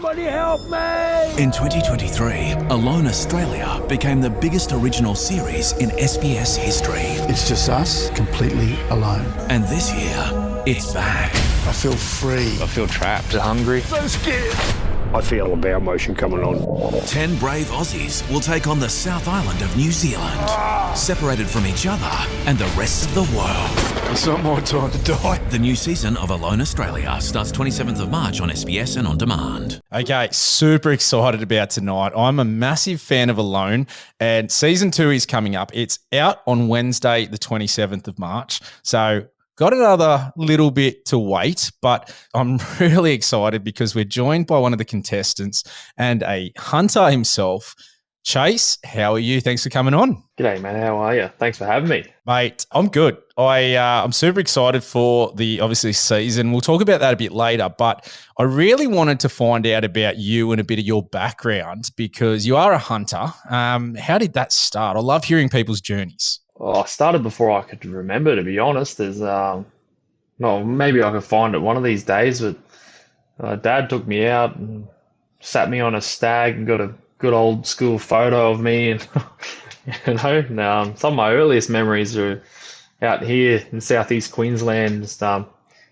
Somebody help me! In 2023, Alone Australia became the biggest original series in SBS history. It's just us, completely alone. And this year, it's back. I feel free. I feel trapped and hungry. So scared. I feel a bow motion coming on. 10 brave Aussies will take on the South Island of New Zealand, separated from each other and the rest of the world. It's not my time to die. The new season of Alone Australia starts 27th of March on SBS and on demand. Okay, super excited about tonight. I'm a massive fan of Alone, and season 2 is coming up. It's out on Wednesday, the 27th of March. So got another little bit to wait, but I'm really excited because we're joined by one of the contestants and a hunter himself. Chace, how are you? Thanks for coming on. G'day, man. How are you? Thanks for having me. Mate, I'm good. I'm super excited for the, obviously, season. We'll talk about that a bit later, but I really wanted to find out about you and a bit of your background because you are a hunter. How did that start? I love hearing people's journeys. I started before I could remember, to be honest. There's, maybe I could find it one of these days, but Dad took me out and sat me on a stag and got a good old school photo of me. And, some of my earliest memories are out here in southeast Queensland, just,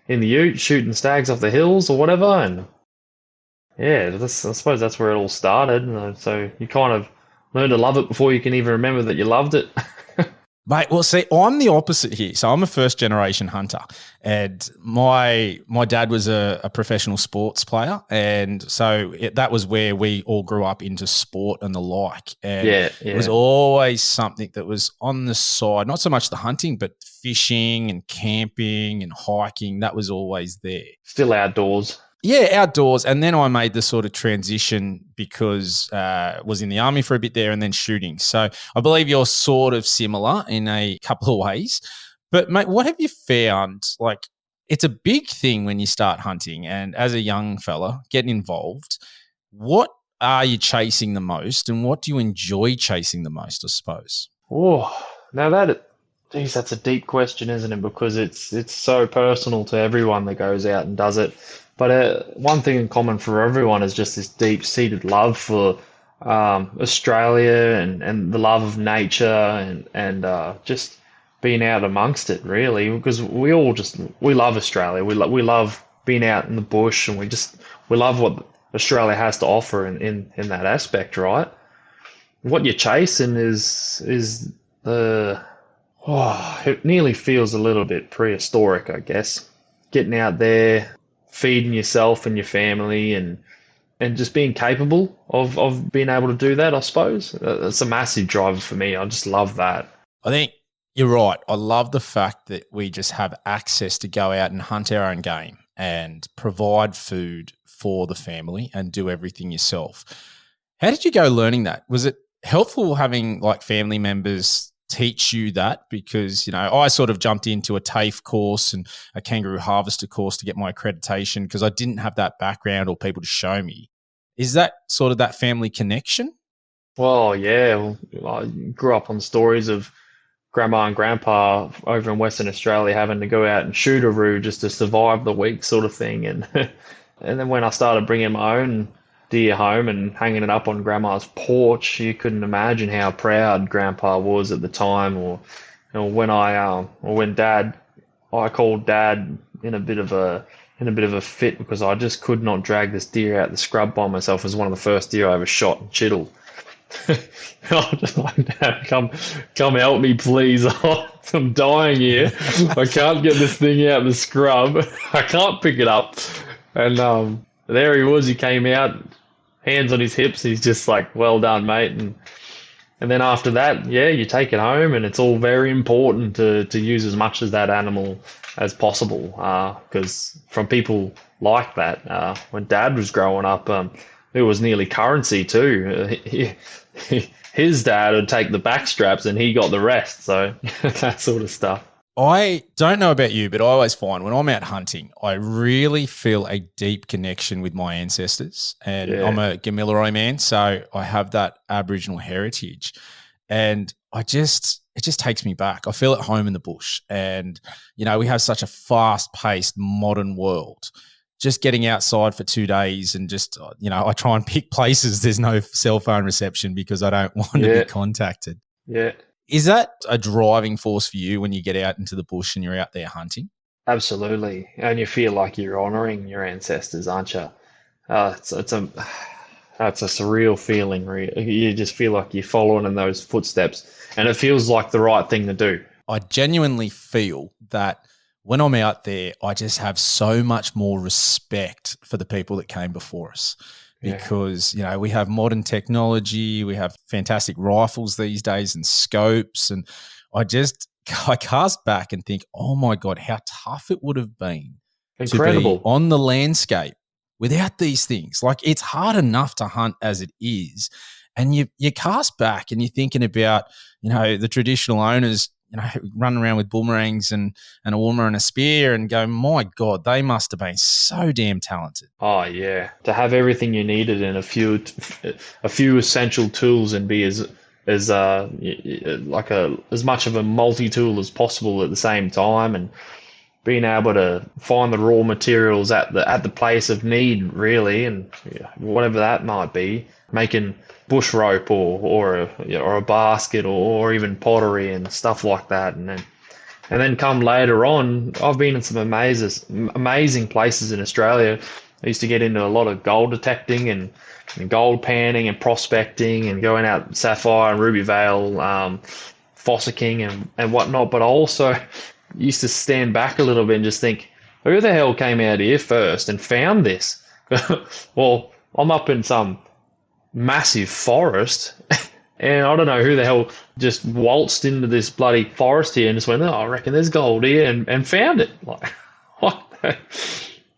in the ute, shooting stags off the hills or whatever. And yeah, I suppose that's where it all started. So you kind of learn to love it before you can even remember that you loved it. Mate, well, see, I'm the opposite here. So I'm a first-generation hunter, and my dad was a professional sports player, and so that was where we all grew up into sport and the like. And it was always something that was on the side, not so much the hunting, but fishing and camping and hiking. That was always there. Still outdoors. Yeah, outdoors. And then I made the sort of transition because was in the army for a bit there and then shooting. So I believe you're sort of similar in a couple of ways. But, mate, what have you found? Like, it's a big thing when you start hunting. And as a young fella, getting involved, what are you chasing the most and what do you enjoy chasing the most, I suppose? Oh, now that's a deep question, isn't it? Because it's so personal to everyone that goes out and does it. But one thing in common for everyone is just this deep-seated love for Australia and the love of nature and just being out amongst it, really. Because we love Australia. We love being out in the bush, and we love what Australia has to offer in that aspect, right? What you're chasing is it nearly feels a little bit prehistoric, I guess. Getting out there, feeding yourself and your family and just being capable of being able to do that, I suppose. It's a massive driver for me. I just love that. I think you're right. I love the fact that we just have access to go out and hunt our own game and provide food for the family and do everything yourself. How did you go learning that? Was it helpful having like family members teach you that? Because, I sort of jumped into a TAFE course and a kangaroo harvester course to get my accreditation because I didn't have that background or people to show me. Is that sort of that family connection? Well, yeah. Well, I grew up on stories of grandma and grandpa over in Western Australia having to go out and shoot a roo just to survive the week sort of thing. And and then when I started bringing my own deer home and hanging it up on grandma's porch, you couldn't imagine how proud grandpa was at the time. Or when I called dad in a bit of a fit because I just could not drag this deer out the scrub by myself. It was one of the first deer I ever shot and chittled. I was just like, Dad, come help me, please. I'm dying here. I can't get this thing out of the scrub. I can't pick it up. And there he was. He came out, hands on his hips. He's just like, well done, mate. And then after that, you take it home, and it's all very important to use as much of that animal as possible. Because from people like that, when Dad was growing up, it was nearly currency too. His dad would take the back straps and he got the rest. So that sort of stuff. I don't know about you, but I always find when I'm out hunting, I really feel a deep connection with my ancestors. And I'm a Gamilaroi man, so I have that Aboriginal heritage. And it just takes me back. I feel at home in the bush. And, we have such a fast-paced modern world. just getting outside for 2 days and just, I try and pick places there's no cell phone reception because I don't want to be contacted. Yeah. Is that a driving force for you when you get out into the bush and you're out there hunting? Absolutely. And you feel like you're honoring your ancestors, aren't you? It's a That's a surreal feeling. You just feel like you're following in those footsteps, and it feels like the right thing to do. I genuinely feel that when I'm out there, I just have so much more respect for the people that came before us because, we have modern technology, we have fantastic rifles these days and scopes. And I cast back and think, oh my God, how tough it would have been Incredible. to be on the landscape without these things. Like, it's hard enough to hunt as it is. And you cast back and you're thinking about, the traditional owners, running around with boomerangs and a warmer and a spear and go, my God, they must have been so damn talented. Oh yeah. To have everything you needed and a few essential tools and be as much of a multi-tool as possible at the same time, and being able to find the raw materials at the place of need, really, and whatever that might be, making bush rope or a basket or even pottery and stuff like that, and then come later on, I've been in some amazing places in Australia. I used to get into a lot of gold detecting and gold panning and prospecting and going out Sapphire and Ruby Vale, fossicking and whatnot, but I also used to stand back a little bit and just think, who the hell came out here first and found this? Well, I'm up in some massive forest and I don't know who the hell just waltzed into this bloody forest here and just went, I reckon there's gold here, and found it. Like, what?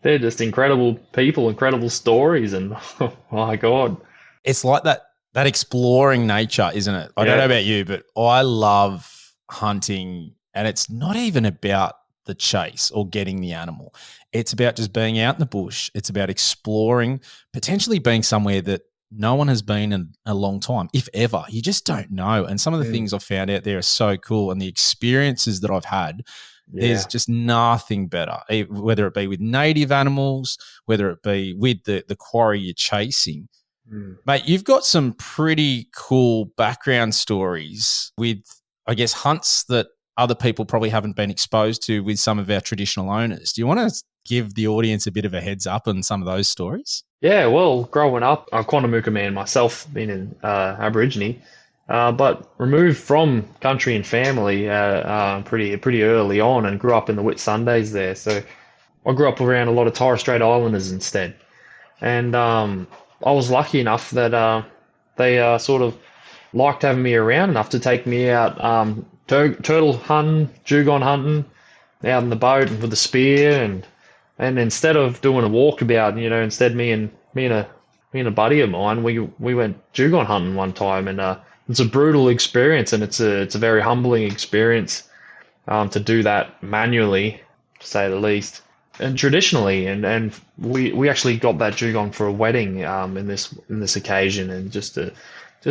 They're just incredible people, incredible stories, and oh my God. It's like that exploring nature, isn't it? I don't know about you, but I love hunting. And it's not even about the chase or getting the animal. It's about just being out in the bush. It's about exploring, potentially being somewhere that no one has been in a long time, if ever. You just don't know. And some of the things I've found out there are so cool. And the experiences that I've had, there's just nothing better, whether it be with native animals, whether it be with the quarry you're chasing. Mate, you've got some pretty cool background stories with, I guess, hunts that other people probably haven't been exposed to with some of our traditional owners. Do you want to give the audience a bit of a heads up on some of those stories? Yeah, well, growing up, I'm Quandamooka man myself, being an Aborigine, but removed from country and family pretty early on, and grew up in the Whitsundays there. So I grew up around a lot of Torres Strait Islanders instead. And I was lucky enough that they sort of liked having me around enough to take me out turtle hunting, dugong hunting, out in the boat with the spear, and instead of doing a walkabout, instead me and a buddy of mine, we went dugong hunting one time, and it's a brutal experience, and it's a very humbling experience to do that manually, to say the least, and traditionally, and we actually got that dugong for a wedding in this occasion, and just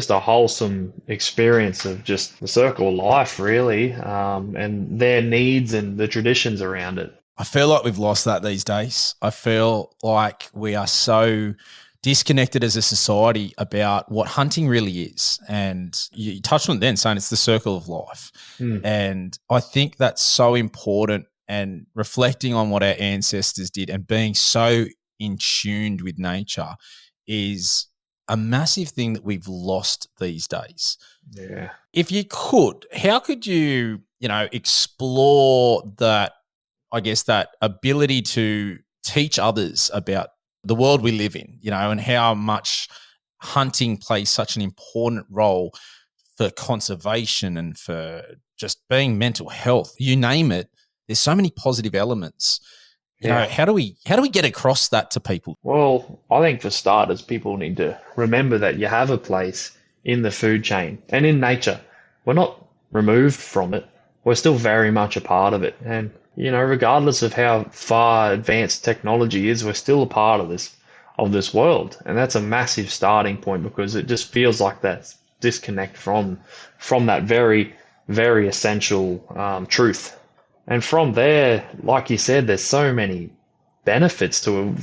a wholesome experience of just the circle of life, really, and their needs and the traditions around it. I feel like we've lost that these days. I feel like we are so disconnected as a society about what hunting really is. And you touched on it then, saying it's the circle of life. And I think that's so important, and reflecting on what our ancestors did and being so in tune with nature is a massive thing that we've lost these days. Yeah. If you could, how could you, explore that, I guess, that ability to teach others about the world we live in, and how much hunting plays such an important role for conservation and for just being mental health, you name it. There's so many positive elements. How do we get across that to people? Well, I think for starters, people need to remember that you have a place in the food chain and in nature. We're not removed from it. We're still very much a part of it. And, regardless of how far advanced technology is, we're still a part of this world. And that's a massive starting point, because it just feels like that disconnect from that very, very essential truth. And from there, like you said, there's so many benefits to it.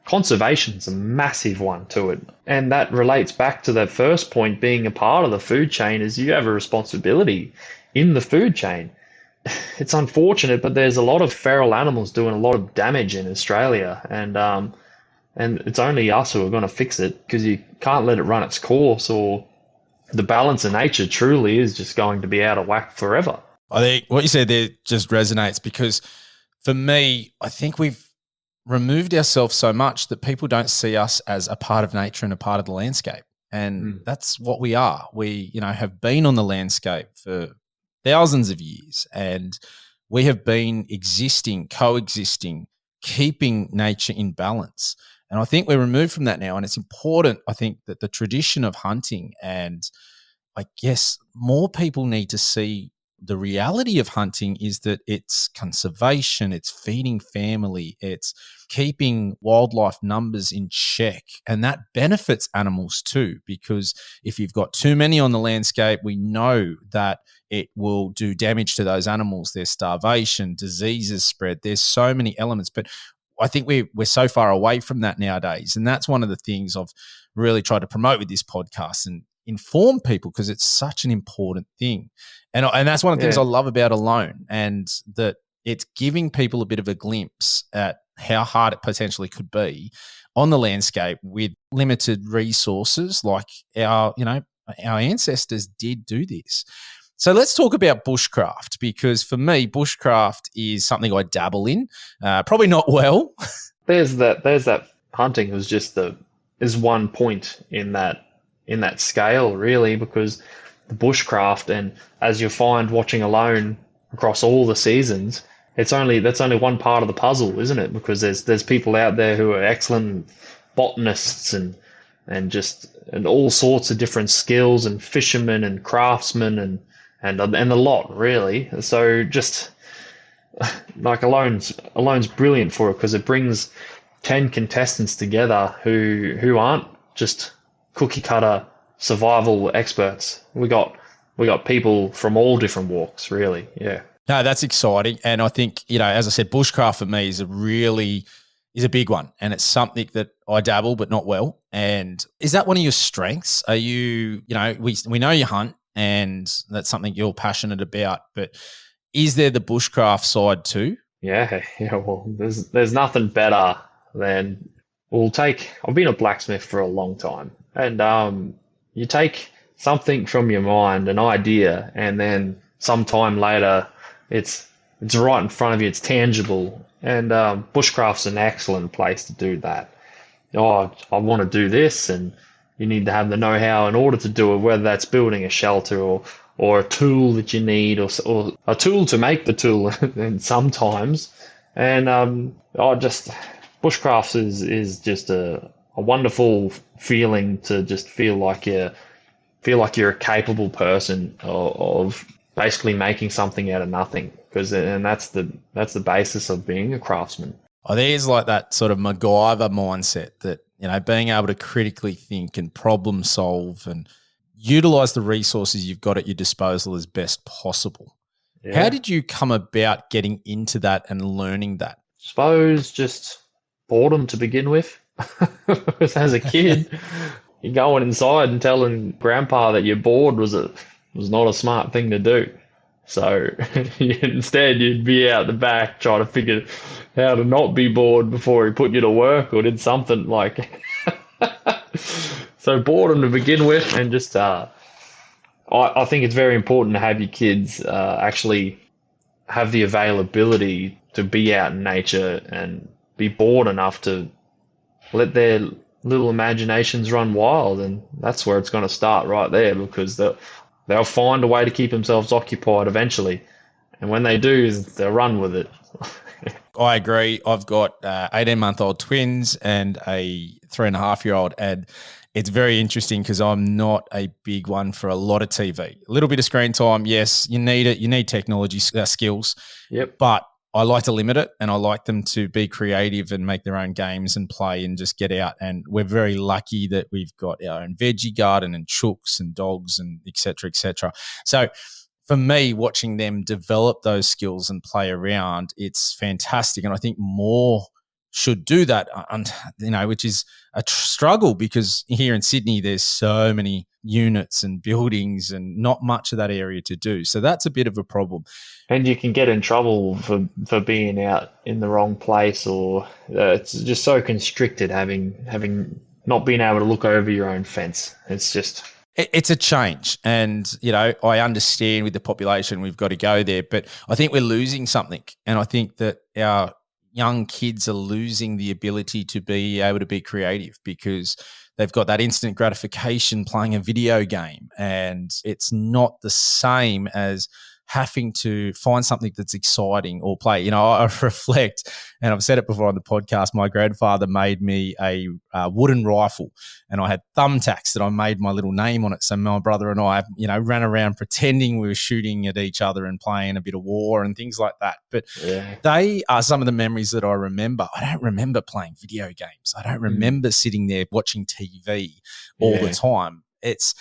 Conservation's a massive one to it. And that relates back to that first point, being a part of the food chain, is you have a responsibility in the food chain. It's unfortunate, but there's a lot of feral animals doing a lot of damage in Australia, and it's only us who are going to fix it, because you can't let it run its course, or the balance of nature truly is just going to be out of whack forever. I think what you said there just resonates, because for me, I think we've removed ourselves so much that people don't see us as a part of nature and a part of the landscape. And that's what we are. We, have been on the landscape for thousands of years, and we have been existing, coexisting, keeping nature in balance. And I think we're removed from that now. And it's important, I think, that the tradition of hunting, and I guess more people need to see the reality of hunting, is that it's conservation, it's feeding family, it's keeping wildlife numbers in check. And that benefits animals too, because if you've got too many on the landscape, we know that it will do damage to those animals. There's starvation, diseases spread. There's so many elements. But I think we're so far away from that nowadays. And that's one of the things I've really tried to promote with this podcast and inform people, because it's such an important thing. And that's one of the things I love about Alone, and that it's giving people a bit of a glimpse at how hard it potentially could be on the landscape with limited resources, like our ancestors did do this. So let's talk about bushcraft, because for me, bushcraft is something I dabble in, probably not well. There's that hunting is one point in that scale, really, because the bushcraft, and as you find watching Alone across all the seasons, that's only one part of the puzzle, isn't it? Because there's people out there who are excellent botanists and all sorts of different skills, and fishermen and craftsmen and a lot, really. So just like Alone's brilliant for it, because it brings 10 contestants together who aren't just cookie cutter survival experts. We got people from all different walks, really. Yeah. No, that's exciting. And I think, as I said, bushcraft for me is a big one. And it's something that I dabble, but not well. And is that one of your strengths? Are you, we know you hunt, and that's something you're passionate about, but is there the bushcraft side too? Yeah. Well, there's nothing better than I've been a blacksmith for a long time, and you take something from your mind, an idea, and then sometime later it's right in front of you, it's tangible. And bushcraft's an excellent place to do that. I want to do this, and you need to have the know-how in order to do it, whether that's building a shelter or a tool that you need, or a tool to make the tool and sometimes. And bushcraft is just a wonderful feeling, to just feel like you're a capable person of basically making something out of nothing, and that's the basis of being a craftsman. Oh, there's like that sort of MacGyver mindset that, being able to critically think and problem solve and utilize the resources you've got at your disposal as best possible. Yeah. How did you come about getting into that and learning that? Suppose just boredom to begin with. As a kid, you're going inside and telling grandpa that you're bored was not a smart thing to do. So instead, you'd be out the back trying to figure how to not be bored before he put you to work or did something like. So boredom to begin with, and just I think it's very important to have your kids actually have the availability to be out in nature and be bored enough to let their little imaginations run wild, and that's where it's going to start, right there, because they'll find a way to keep themselves occupied eventually, and when they do, they'll run with it. I agree. I've got 18-month-old twins and a 3.5-year-old, and it's very interesting because I'm not a big one for a lot of TV. A little bit of screen time, yes, you need it. You need technology skills. Yep. But I like to limit it, and I like them to be creative and make their own games and play and just get out. And we're very lucky that we've got our own veggie garden and chooks and dogs and et cetera, et cetera. So for me, watching them develop those skills and play around, it's fantastic. And I think more should do that, and which is a struggle because here in Sydney there's so many units and buildings and not much of that area to do. So that's a bit of a problem. And you can get in trouble for being out in the wrong place, or it's just so constricted having not being able to look over your own fence. It's a change, and I understand with the population we've got to go there, but I think we're losing something, and I think that our young kids are losing the ability to be able to be creative because they've got that instant gratification playing a video game, and it's not the same as having to find something that's exciting or play. I reflect, and I've said it before on the podcast, my grandfather made me a wooden rifle, and I had thumbtacks that I made my little name on it. So my brother and I, ran around pretending we were shooting at each other and playing a bit of war and things like that. But they are some of the memories that I remember. I don't remember playing video games. I don't remember sitting there watching TV all the time. It's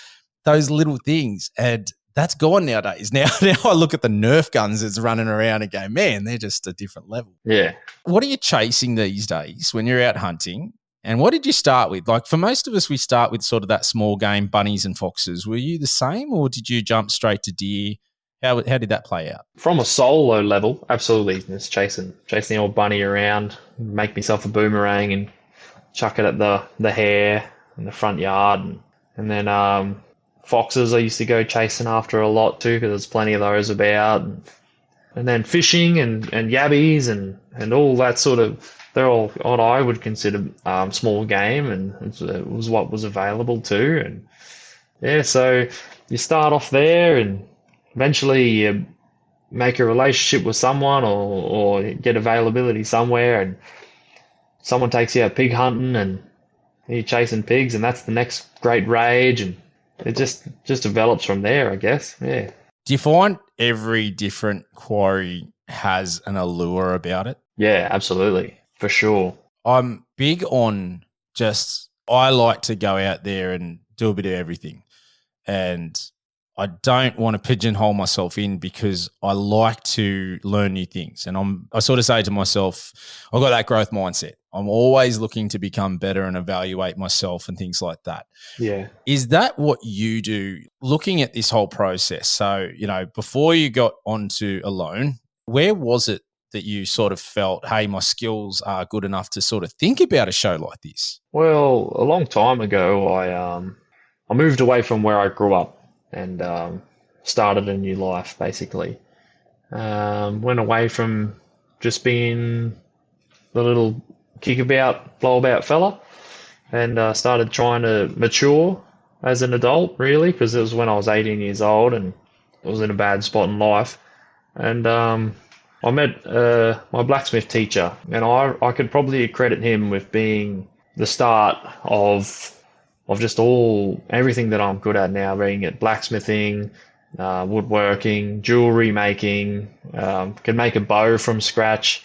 those little things, and that's gone nowadays. Now I look at the Nerf guns that's running around and go, man, they're just a different level. Yeah. What are you chasing these days when you're out hunting? And what did you start with? Like for most of us, we start with sort of that small game, bunnies and foxes. Were you the same, or did you jump straight to deer? How did that play out? From a solo level, absolutely. Just chasing the old bunny around, make myself a boomerang and chuck it at the hare in the front yard. And then foxes I used to go chasing after a lot too, because there's plenty of those about. And then fishing and yabbies and all that sort of, they're all what I would consider small game, and it was what was available too. And yeah, so you start off there, and eventually you make a relationship with someone or get availability somewhere, and someone takes you out pig hunting and you're chasing pigs, and that's the next great rage, and it just develops from there, I guess. Yeah. Do you find every different quarry has an allure about it? Yeah, absolutely. For sure. I'm big on I like to go out there and do a bit of everything. And I don't want to pigeonhole myself in because I like to learn new things. And I sort of say to myself, I've got that growth mindset. I'm always looking to become better and evaluate myself and things like that. Yeah. Is that what you do looking at this whole process? So, before you got onto Alone, where was it that you sort of felt, hey, my skills are good enough to sort of think about a show like this? Well, a long time ago, I moved away from where I grew up and started a new life, basically. Went away from just being the little kickabout, blowabout fella, and started trying to mature as an adult, really, because it was when I was 18 years old and I was in a bad spot in life. And I met my blacksmith teacher, and I could probably credit him with being the start of just everything that I'm good at now, being at blacksmithing, woodworking, jewelry making, can make a bow from scratch,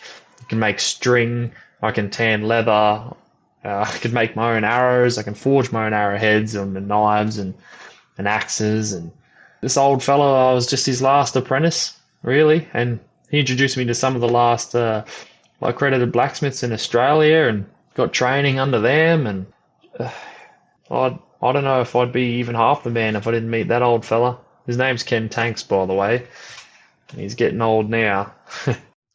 can make string, I can tan leather, I can make my own arrows, I can forge my own arrowheads and knives and axes. And this old fellow, I was just his last apprentice, really, and he introduced me to some of the last accredited blacksmiths in Australia and got training under them. And I don't know if I'd be even half the man if I didn't meet that old fella. His name's Ken Tanks, by the way. He's getting old now.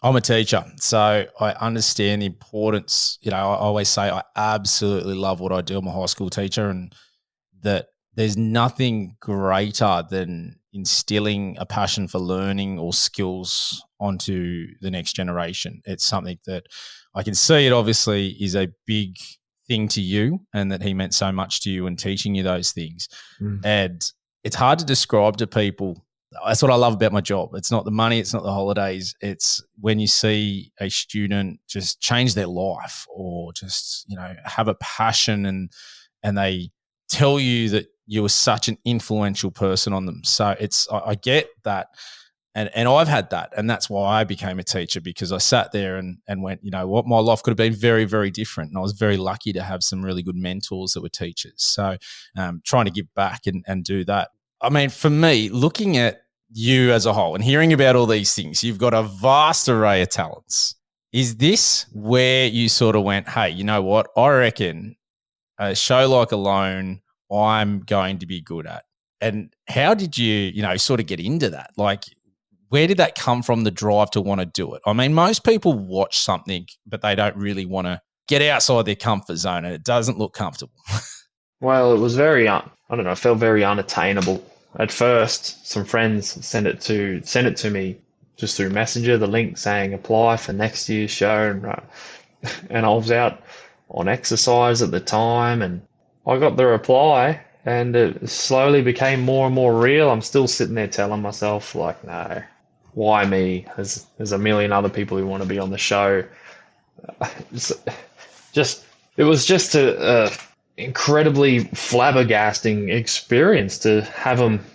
I'm a teacher, so I understand the importance. I always say I absolutely love what I do. I'm a high school teacher, and that there's nothing greater than instilling a passion for learning or skills onto the next generation. It's something that I can see it obviously is a big thing to you, and that he meant so much to you in teaching you those things. And it's hard to describe to people. That's what I love about my job. It's not the money, it's not the holidays. It's when you see a student just change their life or just, have a passion and they tell you that you were such an influential person on them. So I get that. And I've had that. And that's why I became a teacher, because I sat there and went, what, my life could have been very, very different. And I was very lucky to have some really good mentors that were teachers. So trying to give back and do that. I mean, for me, looking at you as a whole and hearing about all these things, you've got a vast array of talents. Is this where you sort of went, hey, you know what? I reckon a show like Alone, I'm going to be good at. And how did you, sort of get into that? Like, where did that come from, the drive to want to do it? I mean, most people watch something, but they don't really want to get outside their comfort zone, and it doesn't look comfortable. Well, it was very, I don't know, it felt very unattainable. At first, some friends sent it to me just through Messenger, the link saying apply for next year's show. And I was out on exercise at the time, and I got the reply, and it slowly became more and more real. I'm still sitting there telling myself, like, no, why me? There's a million other people who want to be on the show. It was just a incredibly flabbergasting experience to have them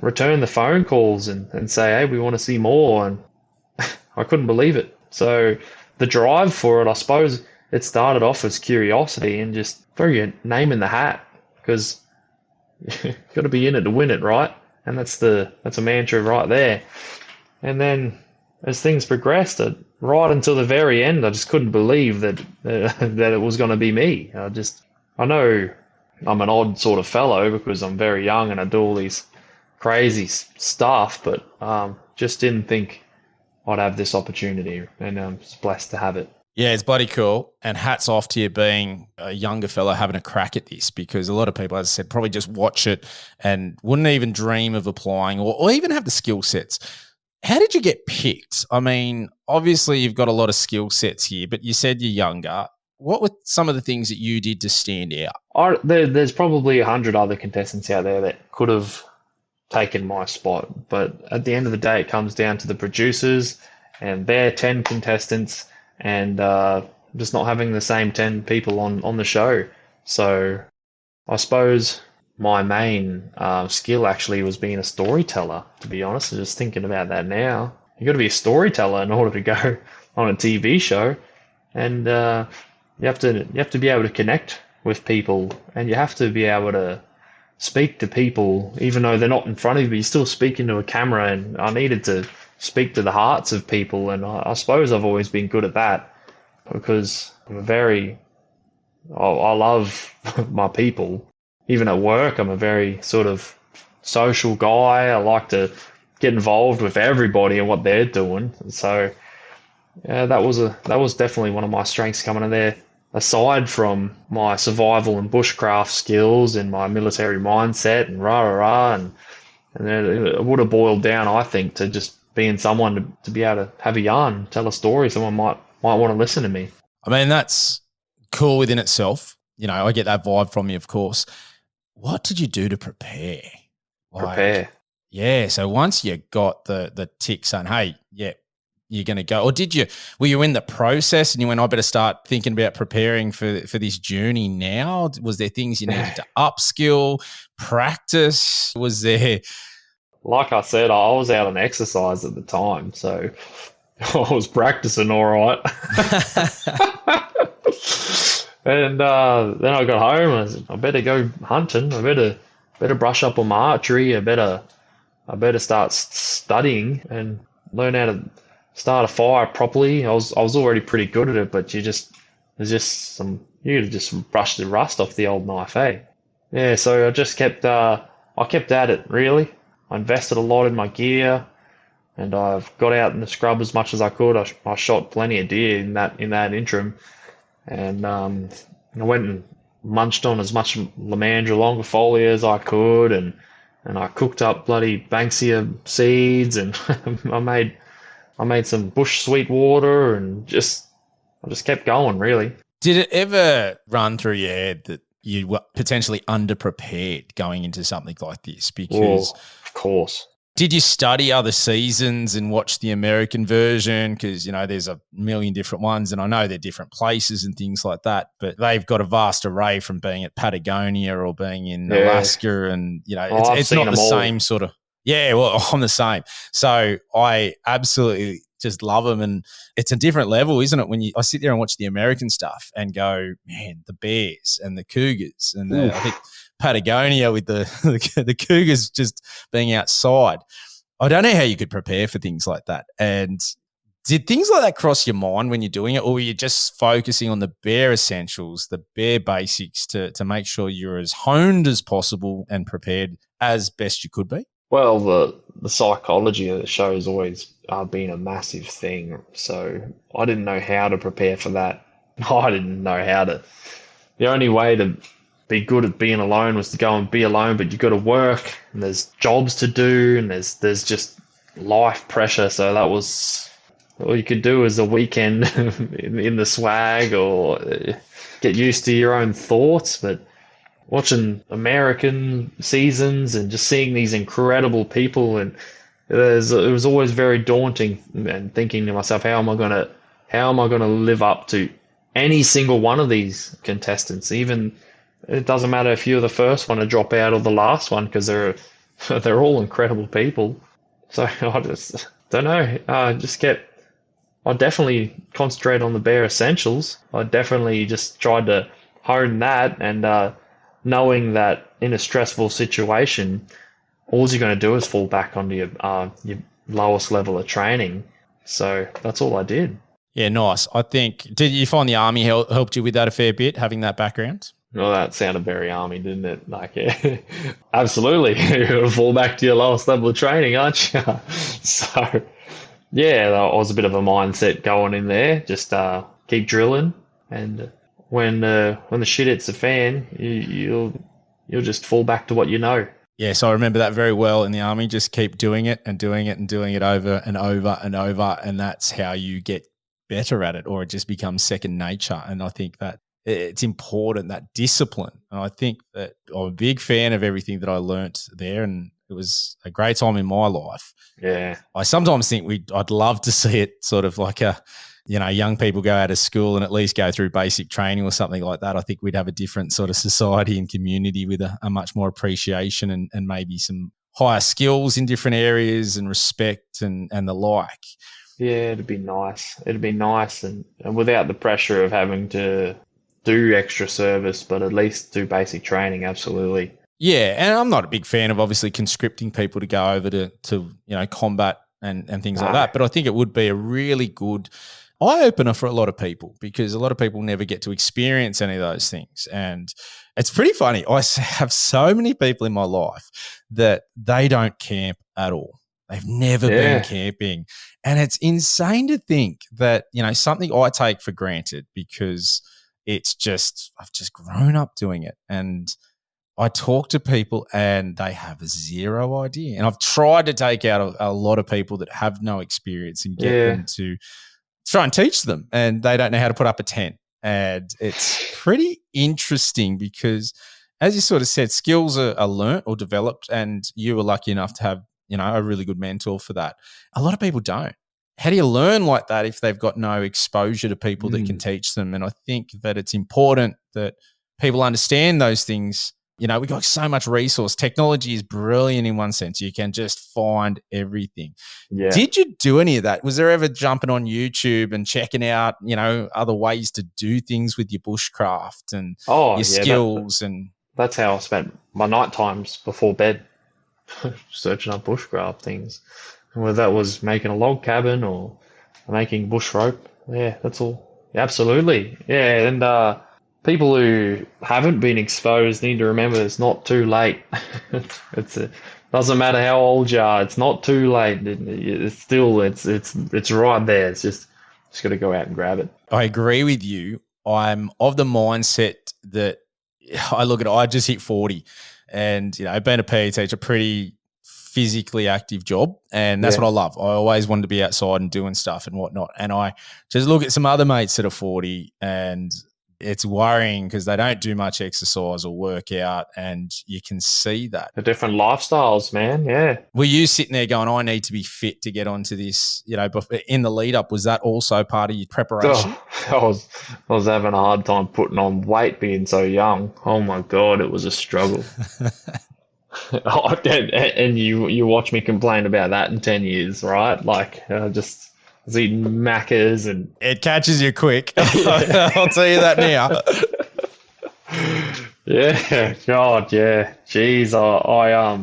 return the phone calls and say, hey, we want to see more. And I couldn't believe it. So the drive for it, I suppose it started off as curiosity and just throw your name in the hat, because you've got to be in it to win it, right? And that's a mantra right there. And then as things progressed, right until the very end, I just couldn't believe that it was going to be me. I know I'm an odd sort of fellow because I'm very young and I do all these crazy stuff, but just didn't think I'd have this opportunity, and I'm just blessed to have it. Yeah, it's bloody cool. And hats off to you being a younger fella having a crack at this, because a lot of people, as I said, probably just watch it and wouldn't even dream of applying or even have the skill sets. How did you get picked? I mean, obviously you've got a lot of skill sets here, but you said you're younger. What were some of the things that you did to stand out? There's probably 100 other contestants out there that could have taken my spot, but at the end of the day, it comes down to the producers and their 10 contestants, and just not having the same 10 people on the show. So I suppose my main skill actually was being a storyteller, to be honest. Just thinking about that now, you got to be a storyteller in order to go on a TV show, and you have to be able to connect with people, and you have to be able to speak to people even though they're not in front of you. You're still speaking to a camera, and I needed to speak to the hearts of people, and I suppose I've always been good at that because I love my people. Even at work, I'm a very sort of social guy. I like to get involved with everybody and what they're doing. So yeah, that was definitely one of my strengths coming in there. Aside from my survival and bushcraft skills and my military mindset and and then it would have boiled down, I think, to just being someone to be able to have a yarn, tell a story. Someone might want to listen to me. I mean, that's cool within itself. I get that vibe from you, of course. What did you do to prepare? Prepare. Yeah. So once you got the tick saying, hey, yeah, you're going to go, or were you in the process and you went, I better start thinking about preparing for this journey now? Was there things you needed to upskill, practice? Was there? Like I said, I was out on exercise at the time, so I was practicing all right. And then I got home and I said, I better go hunting. I better brush up on my archery. I better start studying and learn how to start a fire properly. I was already pretty good at it, but you just brush the rust off the old knife, eh? Yeah, so I just kept at it, really. I invested a lot in my gear, and I've got out in the scrub as much as I could. I shot plenty of deer in that interim, and I went and munched on as much Lamandra longifolia as I could, and I cooked up bloody Banksia seeds, and I made some bush sweet water, and I just kept going, really. Did it ever run through your head that you were potentially underprepared going into something like this? Because of course. Did you study other seasons and watch the American version? Because, there's a million different ones, and I know they're different places and things like that, but they've got a vast array from being at Patagonia or being in Alaska, and, it's not the same sort of. Yeah, well, I'm the same. So I absolutely just love them, and it's a different level, isn't it? When I sit there and watch the American stuff and go, man, the bears and the cougars, and I think Patagonia with the cougars just being outside. I don't know how you could prepare for things like that. And Did things like that cross your mind when you're doing it, or were you just focusing on the bare essentials, the bare basics to make sure you're as honed as possible and prepared as best you could be? Well, the psychology of the show has always been a massive thing. So I didn't know how to prepare for that. I didn't know how to. The only way to be good at being alone was to go and be alone, but you've got to work, and there's jobs to do, and there's just life pressure. So that was all you could do as a weekend in the swag, or get used to your own thoughts. But watching American seasons and just seeing these incredible people, and it was always very daunting, and thinking to myself, how am I gonna live up to any single one of these contestants? Even it doesn't matter if you're the first one to drop out or the last one, because they're all incredible people. So I just don't know. I definitely concentrate on the bare essentials. I definitely just tried to hone that, and knowing that in a stressful situation, all you're going to do is fall back onto your lowest level of training. So that's all I did. Yeah, nice. I think, did you find the army helped you with that a fair bit, having that background? Well, that sounded very army, didn't it? Like, yeah, absolutely. You're going to fall back to your lowest level of training, aren't you? So, yeah, that was a bit of a mindset going in there. Just keep drilling, and when the shit hits the fan, you'll just fall back to what you know. Yes, I remember that very well in the army. Just keep doing it and doing it and doing it over and over and over, and that's how you get better at it, or it just becomes second nature. And I think that it's important, that discipline. And I think that I'm a big fan of everything that I learnt there, and it was a great time in my life. Yeah. I sometimes think I'd love to see it sort of like young people go out of school and at least go through basic training or something like that. I think we'd have a different sort of society and community with a much more appreciation and maybe some higher skills in different areas and respect and the like. Yeah, it'd be nice. It'd be nice, and without the pressure of having to do extra service, but at least do basic training. Absolutely. Yeah, and I'm not a big fan of obviously conscripting people to go over to combat and things like that, but I think it would be a really good eye-opener for a lot of people, because a lot of people never get to experience any of those things. And it's pretty funny. I have so many people in my life that they don't camp at all. They've never been camping. And it's insane to think that, something I take for granted, because I've just grown up doing it. And I talk to people and they have zero idea. And I've tried to take out a lot of people that have no experience and get them to try and teach them, and they don't know how to put up a tent. And it's pretty interesting because, as you sort of said, skills are learnt or developed, and you were lucky enough to have, a really good mentor for that. A lot of people don't. How do you learn like that if they've got no exposure to people that can teach them? And I think that it's important that people understand those things. We've got so much resource. Technology is brilliant in one sense. You can just find everything. Yeah. Did you do any of that? Was there ever jumping on YouTube and checking out, other ways to do things with your bushcraft and your skills? That's how I spent my night times before bed, searching up bushcraft things. Whether that was making a log cabin or making bush rope. Yeah, that's all. Absolutely. Yeah, and people who haven't been exposed need to remember it's not too late. Doesn't matter how old you are. It's not too late. It's right there. It's just got to go out and grab it. I agree with you. I'm of the mindset that I just hit 40, and being a PE teacher, pretty physically active job, and that's what I love. I always wanted to be outside and doing stuff and whatnot. And I just look at some other mates that are 40, and it's worrying because they don't do much exercise or workout, and you can see that. The different lifestyles, man, yeah. Were you sitting there going, I need to be fit to get onto this, in the lead up? Was that also part of your preparation? I was having a hard time putting on weight being so young. Oh my God, it was a struggle. And you watch me complain about that in 10 years, right? Like, I was eating Maccas, and it catches you quick. I'll tell you that now. Yeah, God, yeah. Jeez, I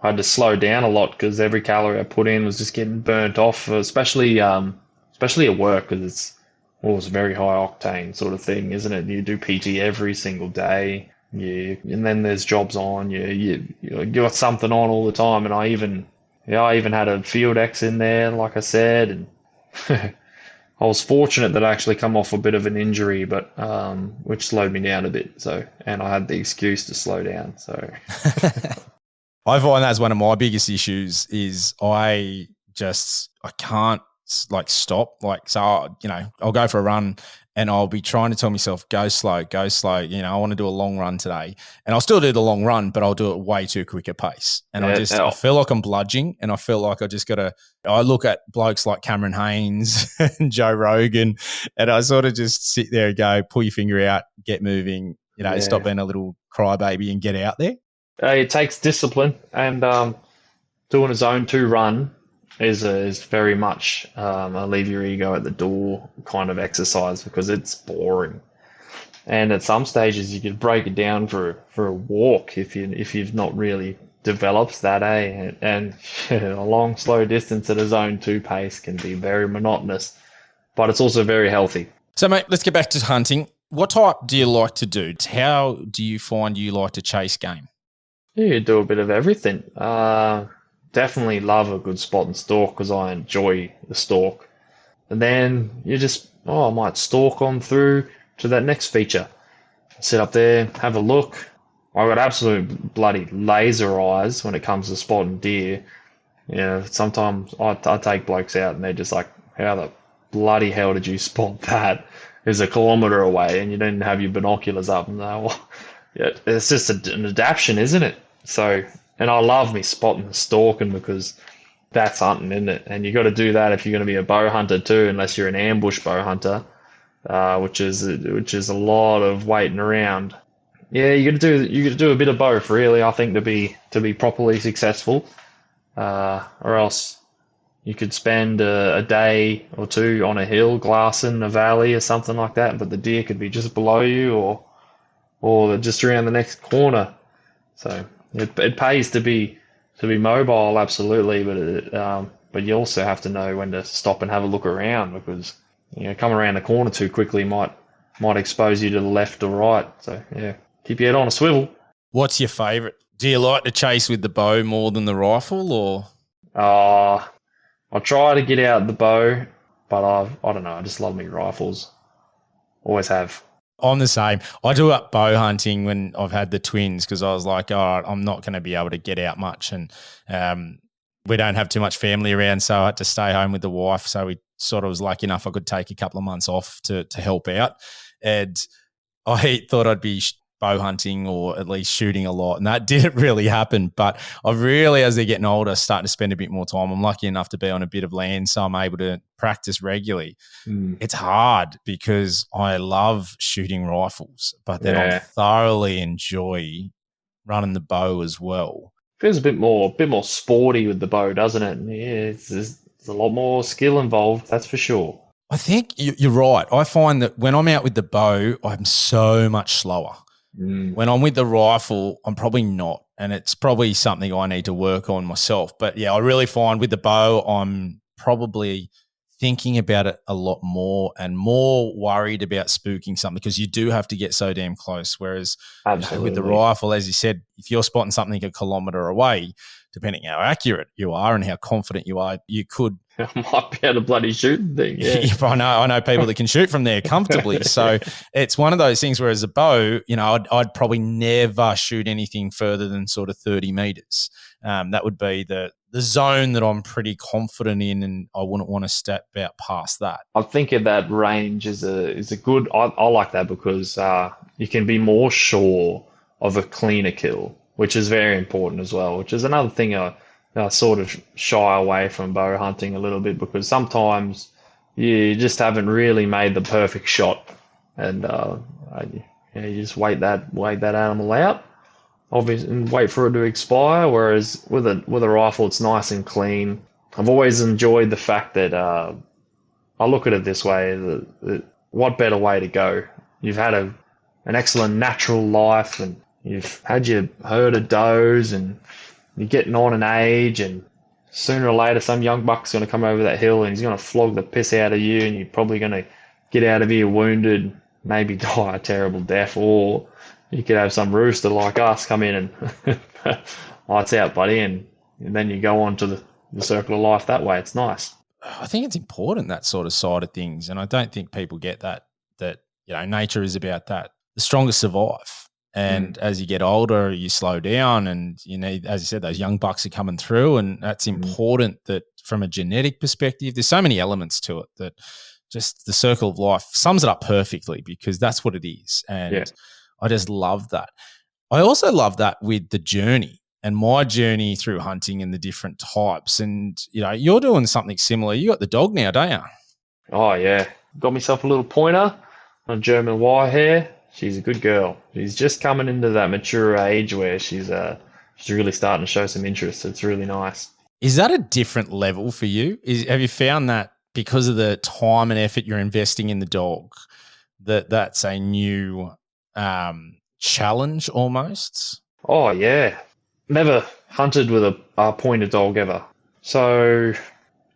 had to slow down a lot because every calorie I put in was just getting burnt off, especially especially at work because it's very high octane sort of thing, isn't it? You do PT every single day. And then there's jobs on. You got something on all the time. And I even had a field X in there, like I said, and I was fortunate that I actually come off a bit of an injury, but which slowed me down a bit. So, and I had the excuse to slow down. So, I find that's one of my biggest issues is I can't like stop. Like, so, I'll go for a run and I'll be trying to tell myself, go slow. I want to do a long run today, and I'll still do the long run, but I'll do it way too quick a pace. And I feel like I'm bludging, and I feel like I look at blokes like Cameron Haynes and Joe Rogan, and I sort of just sit there and go, pull your finger out, get moving, stop being a little crybaby and get out there. It takes discipline, and doing a zone 2 run is very much a leave your ego at the door kind of exercise because it's boring. And at some stages you could break it down for a walk if you've not really developed that, and a long slow distance at a zone 2 pace can be very monotonous, but it's also very healthy. So mate, let's get back to hunting. What type do you like to do? How do you find you like to chase game? You do a bit of everything. Definitely love a good spot and stalk because I enjoy the stalk. And then I might stalk on through to that next feature. Sit up there, have a look. I've got absolute bloody laser eyes when it comes to spotting deer. Sometimes I take blokes out and they're just like, how the bloody hell did you spot that? It's a kilometre away and you didn't have your binoculars up. And it's just an adaptation, isn't it? So, and I love me spotting and stalking because that's hunting, isn't it? And you got to do that if you're going to be a bow hunter too, unless you're an ambush bow hunter, which is a lot of waiting around. Yeah, you got to do a bit of both, really. I think to be properly successful, or else you could spend a day or two on a hill glassing a valley or something like that, but the deer could be just below you or just around the next corner. So it pays to be mobile, absolutely, but you also have to know when to stop and have a look around because coming around the corner too quickly might expose you to the left or right. So yeah, keep your head on a swivel. What's your favourite? Do you like to chase with the bow more than the rifle, or? I try to get out the bow, but I don't know. I just love me rifles. Always have. I'm the same. I do up bow hunting when I've had the twins because I was like, I'm not going to be able to get out much. And we don't have too much family around, so I had to stay home with the wife. So we sort of was lucky enough I could take a couple of months off to help out. And I thought I'd be bow hunting or at least shooting a lot, and that didn't really happen. But I've really, as they're getting older, starting to spend a bit more time. I'm lucky enough to be on a bit of land, so I'm able to practice regularly. It's hard because I love shooting rifles, but then I thoroughly enjoy running the bow as well. Feels a bit more sporty with the bow, doesn't it? Yeah, there's a lot more skill involved, that's for sure. I think you're right. I find that when I'm out with the bow, I'm so much slower. When I'm with the rifle, I'm probably not, and it's probably something I need to work on myself. But yeah, I really find with the bow, I'm probably thinking about it a lot more and more worried about spooking something because you do have to get so damn close. Whereas with the rifle, as you said, if you're spotting something a kilometre away, depending how accurate you are and how confident you are, you could. I might be able to bloody shoot the thing. Yeah. I know people that can shoot from there comfortably. So it's one of those things where as a bow, I'd probably never shoot anything further than sort of 30 metres. That would be the zone that I'm pretty confident in, and I wouldn't want to step out past that. I think of that range is a good. I like that because you can be more sure of a cleaner kill, which is very important as well. Which is another thing I sort of shy away from bow hunting a little bit because sometimes you just haven't really made the perfect shot, and you just wait that animal out, obviously, and wait for it to expire. Whereas with a rifle, it's nice and clean. I've always enjoyed the fact that I look at it this way: that what better way to go? You've had an excellent natural life, and you've had your herd of does, and you're getting on in age, and sooner or later some young buck's going to come over that hill and he's going to flog the piss out of you, and you're probably going to get out of here wounded, maybe die a terrible death, or you could have some rooster like us come in and lights out, buddy, and then you go on to the circle of life that way. It's nice. I think it's important, that sort of side of things, and I don't think people get that nature is about that. The strongest survive. And as you get older, you slow down, and you need, as you said, those young bucks are coming through, and that's important. That from a genetic perspective, there's so many elements to it that just the circle of life sums it up perfectly, because that's what it is. And I just love that. I also love that with the journey and my journey through hunting and the different types. And you're doing something similar. You got the dog now, don't you? Oh yeah, got myself a little pointer, a German Wirehair. She's a good girl. She's just coming into that mature age where she's really starting to show some interest. It's really nice. Is that a different level for you? Have you found that because of the time and effort you're investing in the dog, that's a new challenge almost? Oh yeah, never hunted with a pointer dog ever. So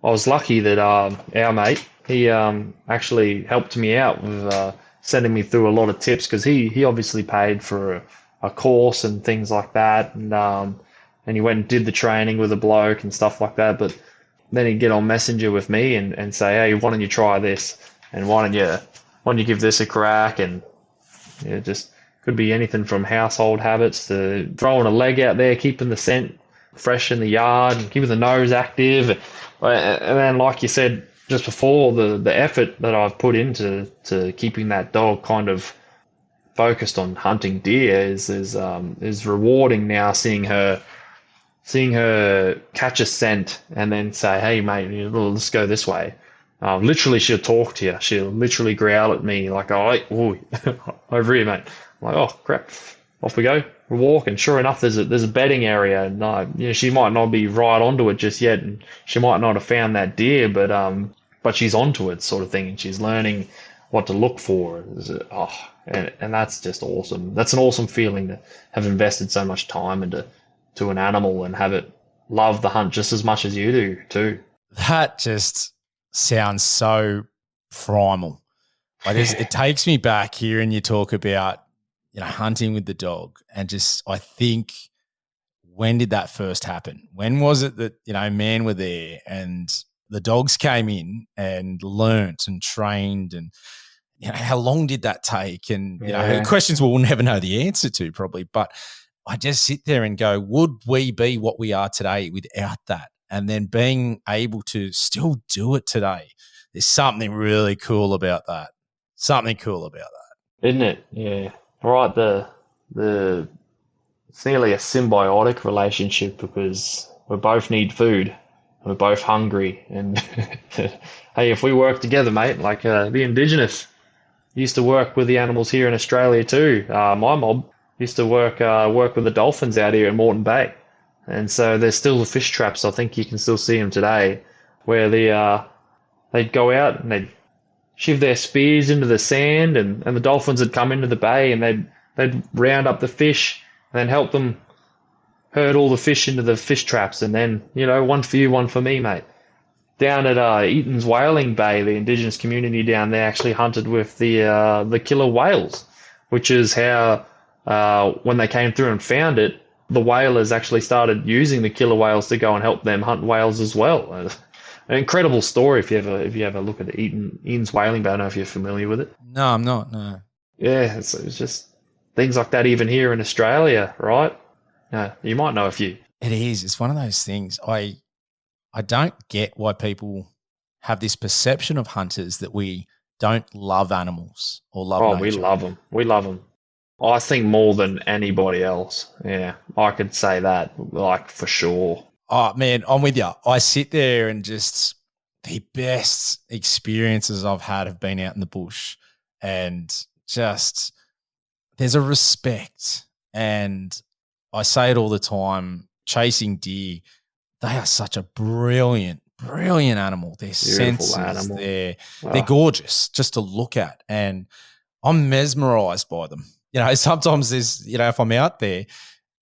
I was lucky that our mate, he actually helped me out with sending me through a lot of tips, because he obviously paid for a course and things like that, and he went and did the training with a bloke and stuff like that. But then he'd get on Messenger with me and say, hey, why don't you try this, and why don't you give this a crack? And just could be anything from household habits to throwing a leg out there, keeping the scent fresh in the yard, and keeping the nose active. And then, like you said just before, the effort that I've put into keeping that dog kind of focused on hunting deer is rewarding now. Seeing her catch a scent and then say, "Hey, mate, let's go this way." Literally, she'll talk to you. She'll literally growl at me like, "Oh, over here, mate." I'm like, "Oh, crap." Off we go. We walk, and sure enough, there's a bedding area, and she might not be right onto it just yet, and she might not have found that deer, but she's onto it, sort of thing, and she's learning what to look for. And that's just awesome. That's an awesome feeling to have invested so much time into an animal and have it love the hunt just as much as you do too. That just sounds so primal. It takes me back here, and you talk about hunting with the dog, and just I think, when did that first happen? When was it that man were there and the dogs came in and learnt and trained, and how long did that take? And questions we'll never know the answer to probably, but I just sit there and go, would we be what we are today without that? And then being able to still do it today, there's something really cool about that. Isn't it? Yeah. Right. It's nearly a symbiotic relationship, because we both need food. We're both hungry. And hey, if we work together, mate, like the Indigenous used to work with the animals here in Australia too. My mob used to work with the dolphins out here in Moreton Bay. And so there's still the fish traps. I think you can still see them today, where they'd go out and they'd shiv their spears into the sand, and the dolphins would come into the bay, and they'd round up the fish and then help them herd all the fish into the fish traps. And then, one for you, one for me, mate. Down at Eaton's Whaling Bay, the Indigenous community down there actually hunted with the killer whales, which is how when they came through and found it, the whalers actually started using the killer whales to go and help them hunt whales as well. An incredible story if you ever look at Eaton's Whaling Bay. I don't know if you're familiar with it. No, I'm not. No. Yeah, it's just things like that even here in Australia, right? You might know a few. It is. It's one of those things. I don't get why people have this perception of hunters that we don't love animals or love nature. We love them. We love them. I think more than anybody else. Yeah, I could say that, like, for sure. Oh, man, I'm with you. I sit there and just the best experiences I've had have been out in the bush, and just there's a respect. And I say it all the time, chasing deer, they are such a brilliant animal. Their senses, animal. They're gorgeous just to look at. And I'm mesmerized by them. Sometimes there's, if I'm out there,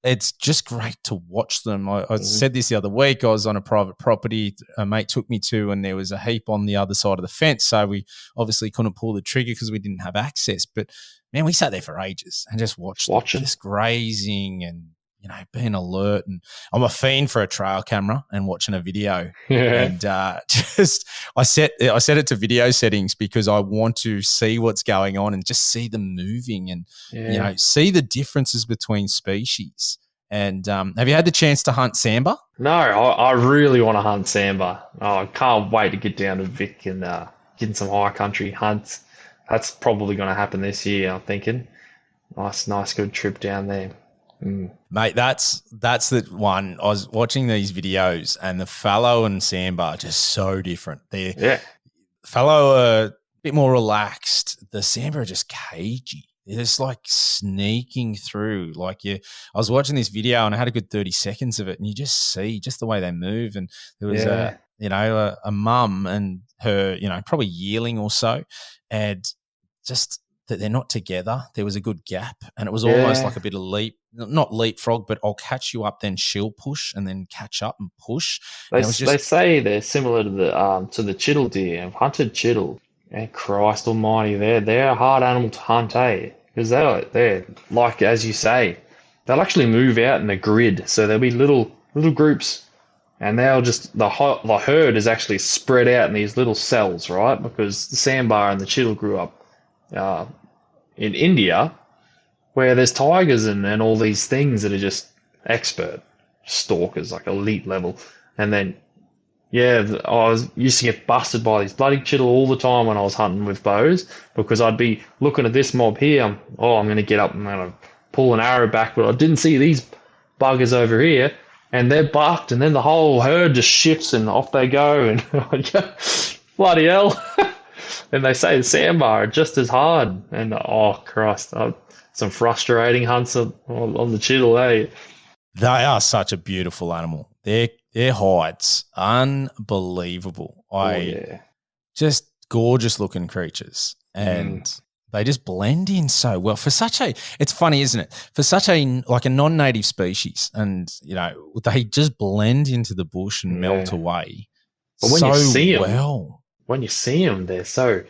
it's just great to watch them. I said this the other week. I was on a private property a mate took me to, and there was a heap on the other side of the fence. So we obviously couldn't pull the trigger because we didn't have access. But man, we sat there for ages and just watched them just grazing and, you know, being alert. And I'm a fiend for a trail camera and watching a video. And I set it to video settings because I want to see what's going on and just see them moving and, you know, see the differences between species. And have you had the chance to hunt sambar? No, I really want to hunt sambar. Oh, I can't wait to get down to Vic and get in some high country hunts. That's probably going to happen this year, I'm thinking. Nice, good trip down there. Mate, that's the one. I was watching these videos and the fallow and sambar are just so different. Fallow are a bit more relaxed. The sambar are just cagey. They're just like sneaking through. I was watching this video and I had a good 30 seconds of it, and you just see just the way they move. And there was a mum and her, you know, probably yearling or so, and just that they're not together. There was a good gap, and it was almost like a bit of not leapfrog, but I'll catch you up, then she'll push, and then catch up and push. They say they're similar to the chital deer. I've hunted chital, and Christ Almighty, they're a hard animal to hunt, because they're like, as you say, they'll actually move out in a grid. So there'll be little groups, and they'll just the herd is actually spread out in these little cells, right? Because the sambar and the chital grew up in India, where there's tigers and all these things that are just expert stalkers, like elite level. And then, I used to get busted by these bloody chital all the time when I was hunting with bows, because I'd be looking at this mob here. I'm going to get up and I'm going to pull an arrow back, but I didn't see these buggers over here, and they're bucked, and then the whole herd just shifts and off they go. And I go, bloody hell. And they say the sambar are just as hard. And oh Christ, some frustrating hunts on the chital, eh? They are such a beautiful animal. Their hides, unbelievable. Just gorgeous looking creatures, and they just blend in so well for it's funny, isn't it? For such a non-native species, and you know, they just blend into the bush and melt away. But when you see them, they're so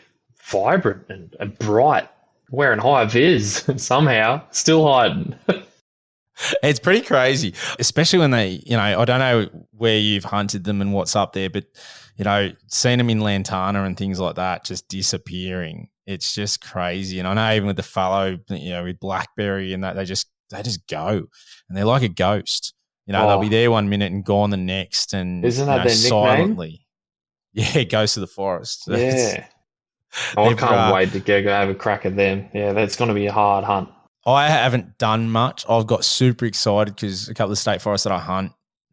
vibrant and bright, wearing high vis somehow, still hiding. It's pretty crazy, especially when they, you know, I don't know where you've hunted them and what's up there, but, you know, seeing them in Lantana and things like that just disappearing, it's just crazy. And I know even with the fallow, you know, with blackberry and that, they just go, and they're like a ghost. You know, they'll be there one minute and gone the next, and isn't that their silently nickname? Yeah, Ghost of the Forest. Yeah. I can't wait to go have a crack at them. Yeah, that's going to be a hard hunt. I haven't done much. I've got super excited because a couple of state forests that I hunt,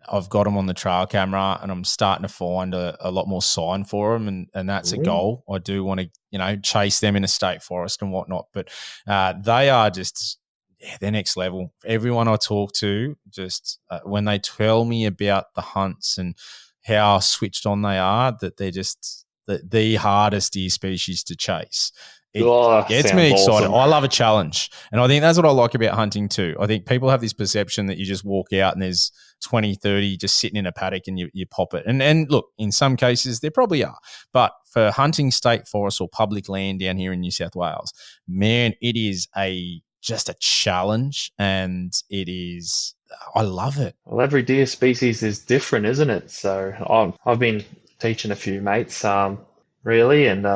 I've got them on the trail camera, and I'm starting to find a lot more sign for them, and that's a goal. I do want to, you know, chase them in a state forest and whatnot, but they are just they're next level. Everyone I talk to, just when they tell me about the hunts and how switched on they are, that they're just the hardest deer species to chase. It gets me excited. Awesome. I love a challenge. And I think that's what I like about hunting too. I think people have this perception that you just walk out and there's 20, 30 just sitting in a paddock and you pop it. And look, in some cases there probably are. But for hunting state forests or public land down here in New South Wales, man, it is just a challenge, and I love it. Well, every deer species is different, isn't it? So I've been teaching a few mates, really, and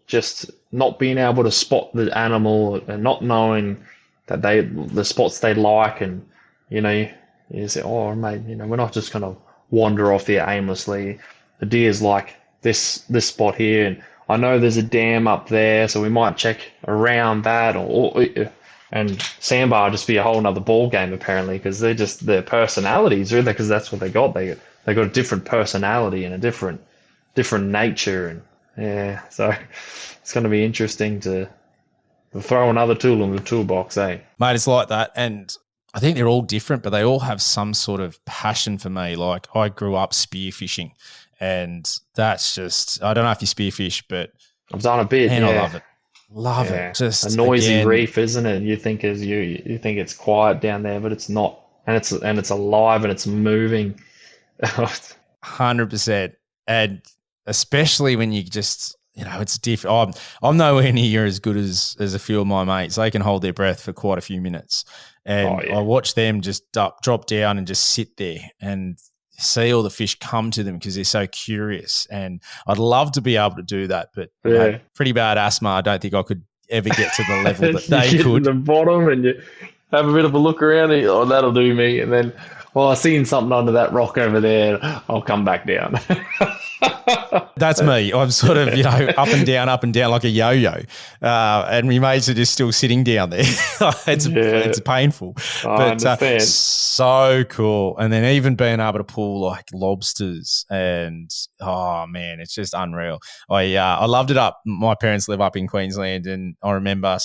just not being able to spot the animal and not knowing that the spots they like, and you know, you say, oh mate, you know, we're not just gonna wander off there aimlessly. The deer's like this spot here, and I know there's a dam up there, so we might check around that, and sambar just be a whole nother ball game apparently, because they're just their personalities, really, because that's what they got. They got a different personality and a different nature, and yeah, so it's going to be interesting to throw another tool in the toolbox, eh? Mate, it's like that, and I think they're all different, but they all have some sort of passion for me. Like, I grew up spearfishing, and that's just, I don't know if you spearfish, but I've done a bit, and I love it. Love it. Just a noisy reef, isn't it? You think it's quiet down there, but it's not and it's alive and it's moving. 100%. And especially when you just, it's different. I'm nowhere near as good as a few of my mates. They can hold their breath for quite a few minutes. And I watch them just drop down and just sit there and see all the fish come to them because they're so curious. And I'd love to be able to do that, but I have pretty bad asthma. I don't think I could ever get to the level that they you could. Get to the bottom and you have a bit of a look around and that'll do me. And then, I seen something under that rock over there. I'll come back down. That's me. I'm sort of, up and down like a yo-yo. And my mates are just still sitting down there. It's painful. But so cool. And then even being able to pull like lobsters and, oh man, it's just unreal. I loved it up. My parents live up in Queensland, and I remember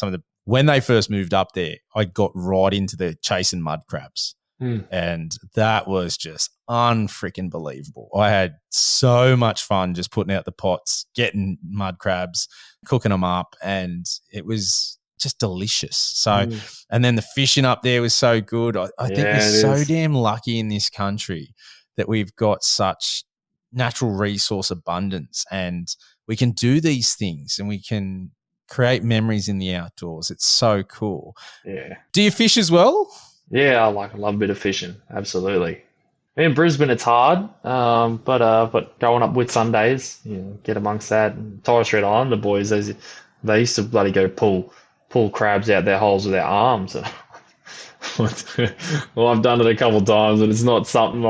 when they first moved up there, I got right into the chasing mud crabs. And that was just unfreaking believable. I had so much fun just putting out the pots, getting mud crabs, cooking them up, and it was just delicious. So, and then the fishing up there was so good. I think we're so damn lucky in this country that we've got such natural resource abundance, and we can do these things and we can create memories in the outdoors. It's so cool. Yeah. Do you fish as well? Yeah, I love a bit of fishing. Absolutely. In Brisbane, it's hard, but going up with Sundays, get amongst that. And Torres Strait Islander boys, they used to bloody go pull crabs out their holes with their arms. Well, I've done it a couple of times, and it's not something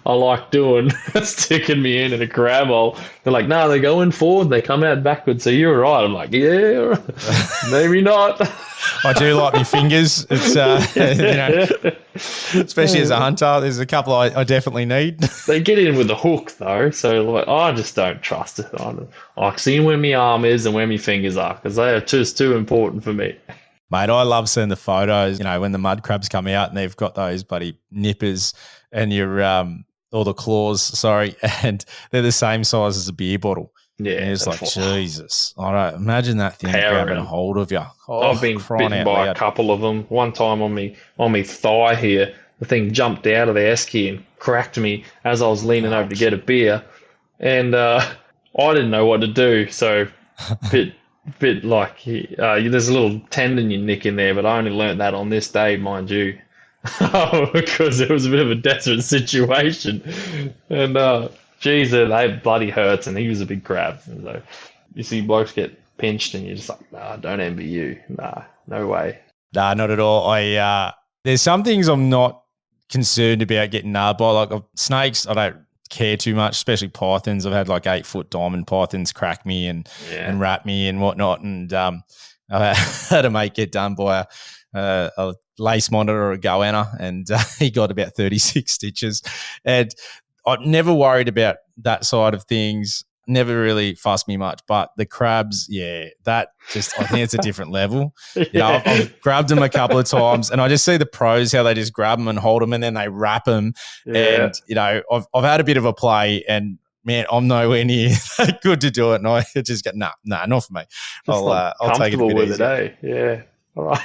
I like doing. Sticking me in a crab hole. They're like, no, they're going forward. They come out backwards. So you're right. I'm like, yeah, maybe not. I do like my fingers. It's especially as a hunter, there's a couple I definitely need. They get in with the hook though, so I just don't trust it. I see where my arm is and where my fingers are because they are just too important for me. Mate, I love seeing the photos, when the mud crabs come out and they've got those bloody nippers and or the claws, and they're the same size as a beer bottle. Yeah. And it's like, Jesus. I don't imagine that thing grabbing a hold of you. Oh, I've been bitten by a couple of them. One time on me thigh here, the thing jumped out of the esky and cracked me as I was leaning over to get a beer. And I didn't know what to do. So bit like there's a little tendon you nick in there, but I only learnt that on this day, mind you, because it was a bit of a desperate situation. And geez, they bloody hurts, and he was a big crab. So you see blokes get pinched, and you're just like, nah, don't envy you. Nah, no way. Nah, not at all. There's some things I'm not concerned about getting nabbed by. Like snakes, I don't care too much, especially pythons. I've had like 8-foot diamond pythons crack me and wrap me and whatnot. And I had a mate get done by a lace monitor or a goanna, and he got about 36 stitches. And I never worried about that side of things. Never really fussed me much, but the crabs, I think it's a different level. I've grabbed them a couple of times, and I just see the pros, how they just grab them and hold them, and then they wrap them. Yeah. And, I've had a bit of a play, and man, I'm nowhere near good to do it. And I just go, nah, not for me. I'll take it a bit easy. Eh? Yeah. All right.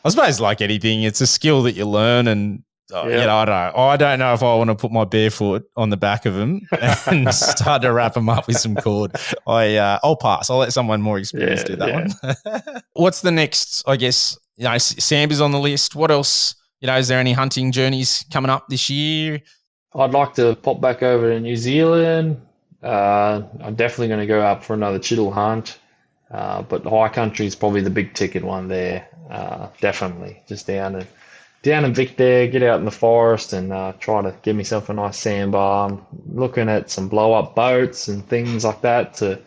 I suppose like anything, it's a skill that you learn, and I don't know. I don't know if I want to put my bare foot on the back of them and start to wrap them up with some cord. I'll pass. I'll let someone more experienced do that one. What's the next, I guess, Samba's on the list. What else, is there any hunting journeys coming up this year? I'd like to pop back over to New Zealand. I'm definitely going to go up for another chital hunt. But high country is probably the big ticket one there. Definitely. Just down in Vic there, get out in the forest and try to give myself a nice sandbar. I'm looking at some blow-up boats and things like that to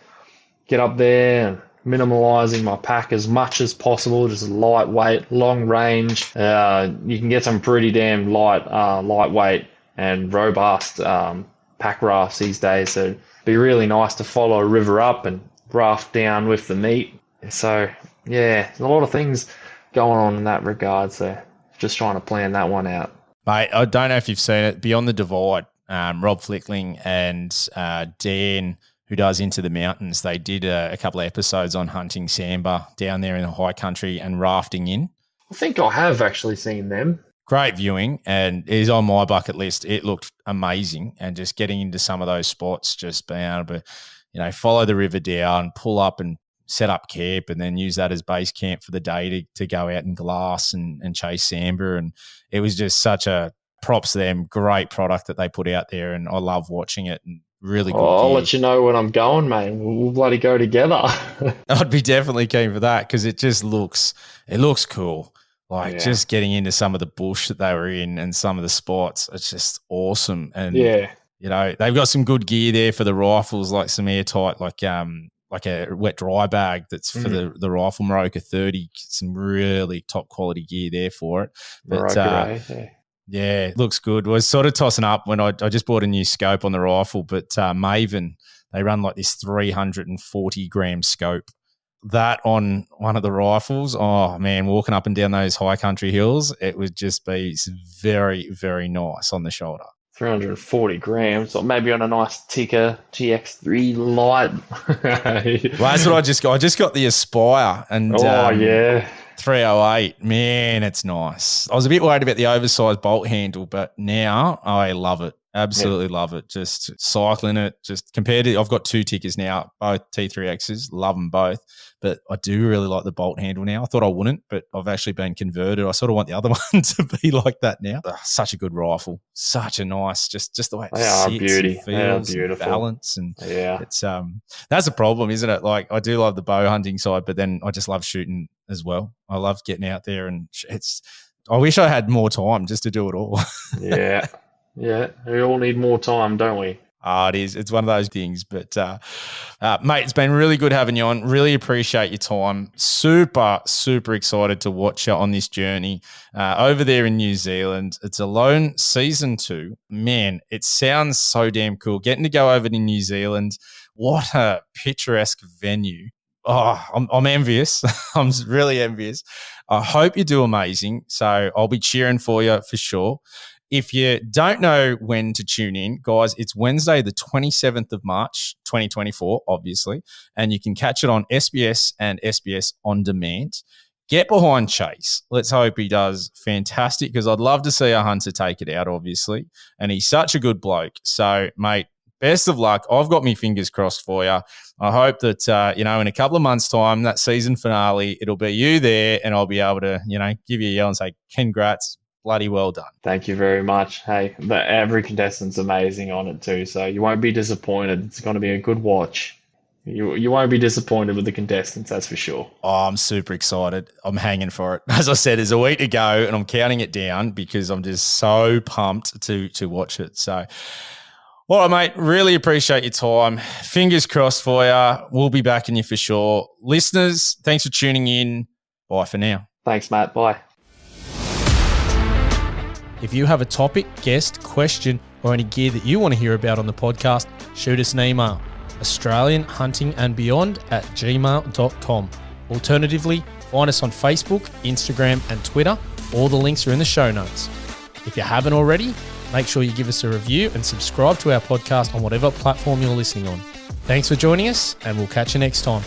get up there and minimalising my pack as much as possible, just lightweight, long range. You can get some pretty damn lightweight and robust pack rafts these days. So it'd be really nice to follow a river up and raft down with the meat. So, there's a lot of things going on in that regard. So just trying to plan that one out. Mate, I don't know if you've seen it. Beyond the Divide, Rob Flickling and Dan, who does Into the Mountains, they did a couple of episodes on hunting sambar down there in the high country and rafting in. I think I have actually seen them. great viewing, and it is on my bucket list. It looked amazing, and just getting into some of those spots, just being able to, follow the river down, pull up and set up camp, and then use that as base camp for the day to go out and glass and chase sambar. And it was just such a props to them. Great product that they put out there, and I love watching it. And really good. I'll gear. let you know when I'm going, mate. We'll bloody go together. I'd be definitely keen for that because it just looks cool. Like just getting into some of the bush that they were in and some of the spots, it's just awesome. And they've got some good gear there for the rifles, like some airtight, like a wet dry bag that's for the rifle Maroka 30. Some really top quality gear there for it. But yeah, it looks good. I was sort of tossing up when I just bought a new scope on the rifle, but Maven, they run like this 340 gram scope. That on one of the rifles, oh man, walking up and down those high country hills, it would just be very, very nice on the shoulder. 340 grams, or maybe on a nice Tikka GX3 light. Well, that's what I just got. I just got the Aspire and 308. Man, it's nice. I was a bit worried about the oversized bolt handle, but now I love it. Absolutely love it. Just cycling it, just compared to, I've got 2 Tickers now, both T3Xs, love them both, but I do really like the bolt handle now. I thought I wouldn't, but I've actually been converted. I sort of want the other one to be like that now. Such a good rifle. Such a nice, just the way it sits and feels, they are beautiful. And balance. And it's, that's a problem, isn't it? Like I do love the bow hunting side, but then I just love shooting as well. I love getting out there and I wish I had more time just to do it all. Yeah, we all need more time, don't we? It is. It's one of those things. But, mate, it's been really good having you on. Really appreciate your time. Super, super excited to watch you on this journey over there in New Zealand. It's Alone Season 2. Man, it sounds so damn cool. Getting to go over to New Zealand. What a picturesque venue. Oh, I'm envious. I'm really envious. I hope you do amazing. So I'll be cheering for you for sure. If you don't know when to tune in, guys, it's Wednesday, the 27th of March, 2024, obviously, and you can catch it on SBS and SBS On Demand. Get behind Chace. Let's hope he does fantastic because I'd love to see a hunter take it out, obviously, and he's such a good bloke. So, mate, best of luck. I've got my fingers crossed for you. I hope that, in a couple of months' time, that season finale, it'll be you there and I'll be able to, give you a yell and say, congrats. Bloody well done. Thank you very much. Hey, every contestant's amazing on it too, so you won't be disappointed. It's going to be a good watch. You won't be disappointed with the contestants, that's for sure. Oh, I'm super excited. I'm hanging for it. As I said, there's a week to go and I'm counting it down because I'm just so pumped to watch it. So, all right, mate, really appreciate your time. Fingers crossed for you. We'll be backing you for sure. Listeners, thanks for tuning in. Bye for now. Thanks, Matt. Bye. If you have a topic, guest, question, or any gear that you want to hear about on the podcast, shoot us an email, australianhuntingandbeyond@gmail.com. Alternatively, find us on Facebook, Instagram, and Twitter. All the links are in the show notes. If you haven't already, make sure you give us a review and subscribe to our podcast on whatever platform you're listening on. Thanks for joining us, and we'll catch you next time.